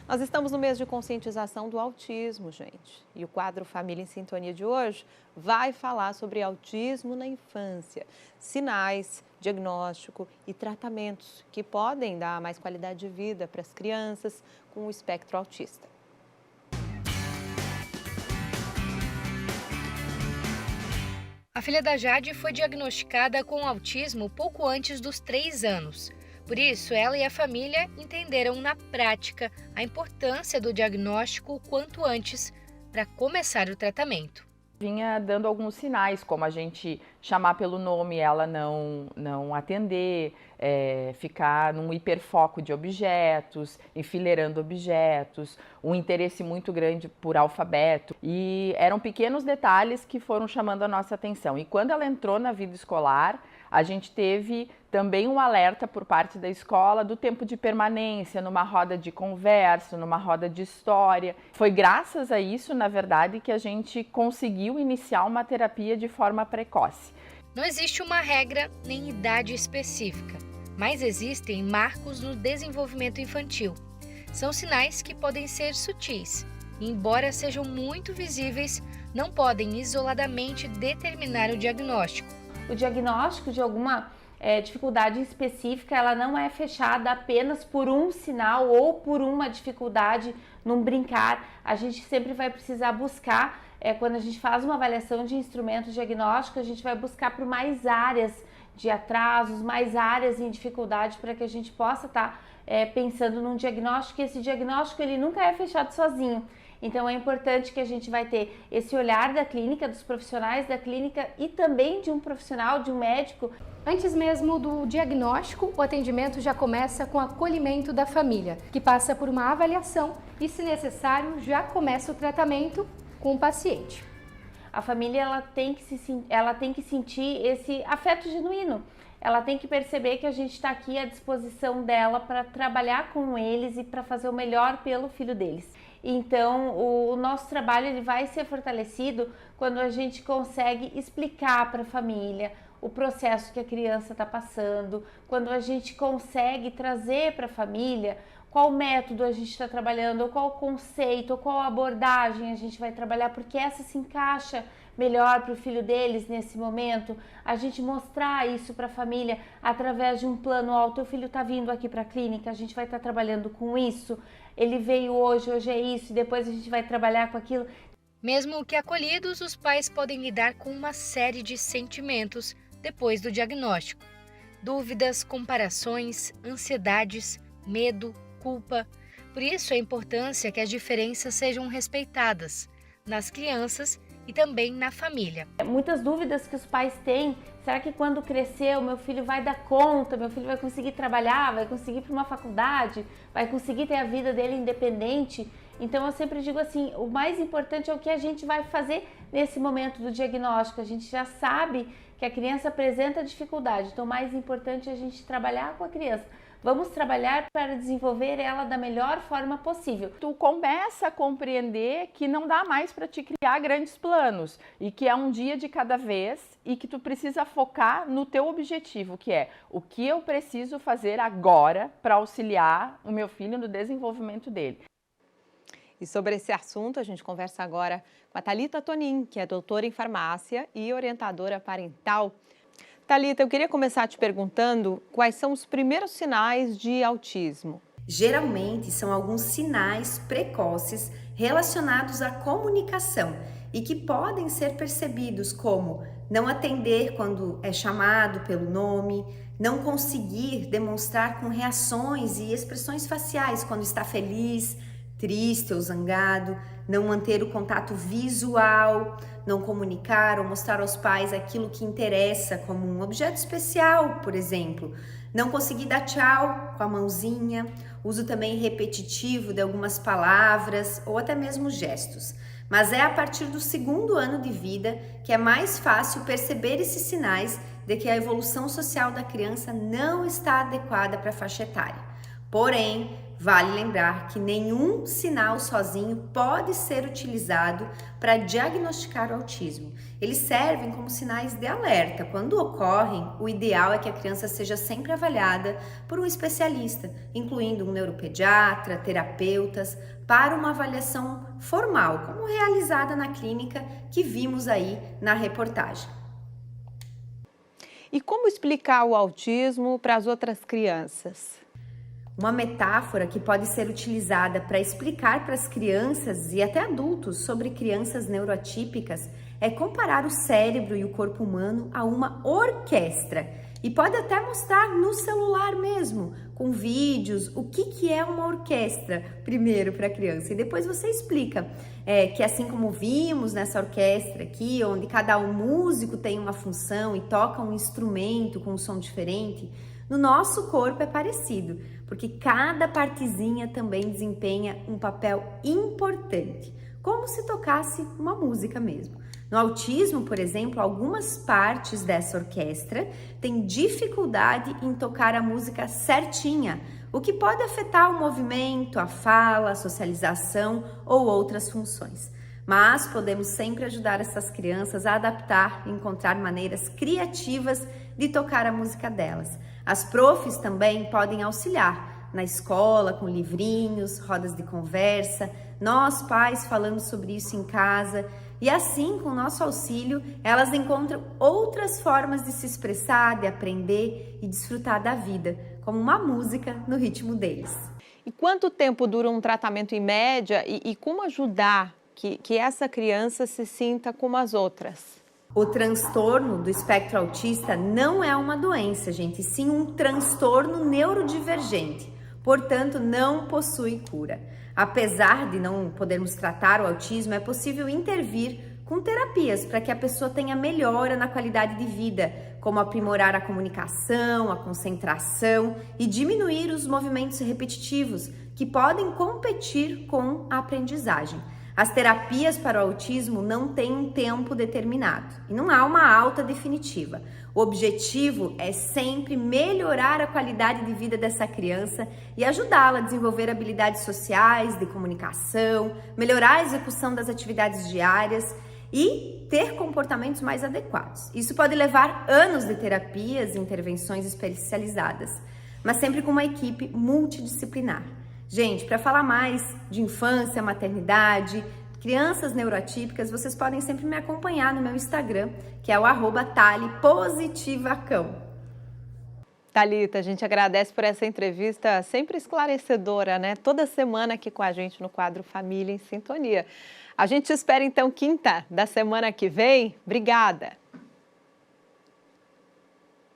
Nós estamos no mês de conscientização do autismo, gente. E o quadro Família em Sintonia de hoje vai falar sobre autismo na infância, sinais, diagnóstico e tratamentos que podem dar mais qualidade de vida para as crianças com o espectro autista. A filha da Jade foi diagnosticada com autismo pouco antes dos 3 anos. Por isso, ela e a família entenderam na prática a importância do diagnóstico o quanto antes para começar o tratamento. Vinha dando alguns sinais, como a gente chamar pelo nome, ela não atender, ficar num hiperfoco de objetos, enfileirando objetos, um interesse muito grande por alfabeto. E eram pequenos detalhes que foram chamando a nossa atenção. E quando ela entrou na vida escolar, a gente teve também um alerta por parte da escola do tempo de permanência, numa roda de conversa, numa roda de história. Foi graças a isso, na verdade, que a gente conseguiu iniciar uma terapia de forma precoce. Não existe uma regra nem idade específica, mas existem marcos no desenvolvimento infantil. São sinais que podem ser sutis e, embora sejam muito visíveis, não podem isoladamente determinar o diagnóstico. O diagnóstico de alguma dificuldade específica, ela não é fechada apenas por um sinal ou por uma dificuldade num brincar. A gente sempre vai precisar buscar, quando a gente faz uma avaliação de instrumentos diagnósticos, a gente vai buscar por mais áreas de atrasos, mais áreas em dificuldade para que a gente possa estar pensando num diagnóstico, e esse diagnóstico ele nunca é fechado sozinho. Então é importante que a gente vai ter esse olhar da clínica, dos profissionais da clínica e também de um profissional, de um médico. Antes mesmo do diagnóstico, o atendimento já começa com o acolhimento da família, que passa por uma avaliação e, se necessário, já começa o tratamento com o paciente. A família ela tem que sentir esse afeto genuíno. Ela tem que perceber que a gente está aqui à disposição dela para trabalhar com eles e para fazer o melhor pelo filho deles. Então, o nosso trabalho ele vai ser fortalecido quando a gente consegue explicar para a família o processo que a criança está passando, quando a gente consegue trazer para a família qual método a gente está trabalhando, ou qual conceito, ou qual abordagem a gente vai trabalhar, porque essa se encaixa melhor para o filho deles nesse momento. A gente mostrar isso para a família através de um plano, ó, o teu filho está vindo aqui para a clínica, a gente vai estar trabalhando com isso, ele veio hoje é isso, e depois a gente vai trabalhar com aquilo. Mesmo que acolhidos, os pais podem lidar com uma série de sentimentos depois do diagnóstico. Dúvidas, comparações, ansiedades, medo, culpa. Por isso a importância que as diferenças sejam respeitadas nas crianças e também na família. Muitas dúvidas que os pais têm, será que quando crescer o meu filho vai dar conta, meu filho vai conseguir trabalhar, vai conseguir ir para uma faculdade, vai conseguir ter a vida dele independente? Então eu sempre digo assim, o mais importante é o que a gente vai fazer nesse momento do diagnóstico. A gente já sabe que a criança apresenta dificuldade, então o mais importante é a gente trabalhar com a criança. Vamos trabalhar para desenvolver ela da melhor forma possível. Tu começa a compreender que não dá mais para te criar grandes planos e que é um dia de cada vez e que tu precisa focar no teu objetivo, que é o que eu preciso fazer agora para auxiliar o meu filho no desenvolvimento dele. E sobre esse assunto, a gente conversa agora com a Thalita Tonin, que é doutora em farmácia e orientadora parental. Thalita, eu queria começar te perguntando quais são os primeiros sinais de autismo. Geralmente são alguns sinais precoces relacionados à comunicação e que podem ser percebidos como não atender quando é chamado pelo nome, não conseguir demonstrar com reações e expressões faciais quando está feliz, triste ou zangado, não manter o contato visual, não comunicar ou mostrar aos pais aquilo que interessa, como um objeto especial, por exemplo, não conseguir dar tchau com a mãozinha, uso também repetitivo de algumas palavras ou até mesmo gestos. Mas é a partir do 2º ano de vida que é mais fácil perceber esses sinais de que a evolução social da criança não está adequada para a faixa etária. Porém, vale lembrar que nenhum sinal sozinho pode ser utilizado para diagnosticar o autismo. Eles servem como sinais de alerta. Quando ocorrem, o ideal é que a criança seja sempre avaliada por um especialista, incluindo um neuropediatra, terapeutas, para uma avaliação formal, como realizada na clínica que vimos aí na reportagem. E como explicar o autismo para as outras crianças? Uma metáfora que pode ser utilizada para explicar para as crianças e até adultos sobre crianças neuroatípicas é comparar o cérebro e o corpo humano a uma orquestra. E pode até mostrar no celular mesmo, com vídeos, o que é uma orquestra, primeiro para a criança. E depois você explica que assim como vimos nessa orquestra aqui, onde cada músico tem uma função e toca um instrumento com um som diferente, no nosso corpo é parecido, porque cada partezinha também desempenha um papel importante, como se tocasse uma música mesmo. No autismo, por exemplo, algumas partes dessa orquestra têm dificuldade em tocar a música certinha, o que pode afetar o movimento, a fala, a socialização ou outras funções. Mas podemos sempre ajudar essas crianças a adaptar e encontrar maneiras criativas de tocar a música delas. As profs também podem auxiliar na escola com livrinhos, rodas de conversa, nós pais falando sobre isso em casa e assim, com o nosso auxílio, elas encontram outras formas de se expressar, de aprender e desfrutar da vida, como uma música no ritmo deles. E quanto tempo dura um tratamento em média e como ajudar que essa criança se sinta como as outras? O transtorno do espectro autista não é uma doença, gente, sim um transtorno neurodivergente, portanto não possui cura. Apesar de não podermos tratar o autismo, é possível intervir com terapias para que a pessoa tenha melhora na qualidade de vida, como aprimorar a comunicação, a concentração e diminuir os movimentos repetitivos que podem competir com a aprendizagem. As terapias para o autismo não têm um tempo determinado e não há uma alta definitiva. O objetivo é sempre melhorar a qualidade de vida dessa criança e ajudá-la a desenvolver habilidades sociais, de comunicação, melhorar a execução das atividades diárias e ter comportamentos mais adequados. Isso pode levar anos de terapias e intervenções especializadas, mas sempre com uma equipe multidisciplinar. Gente, para falar mais de infância, maternidade, crianças neuroatípicas, vocês podem sempre me acompanhar no meu Instagram, que é o @ThaliPositivacão. Thalita, a gente agradece por essa entrevista sempre esclarecedora, né? Toda semana aqui com a gente no quadro Família em Sintonia. A gente espera então quinta da semana que vem. Obrigada!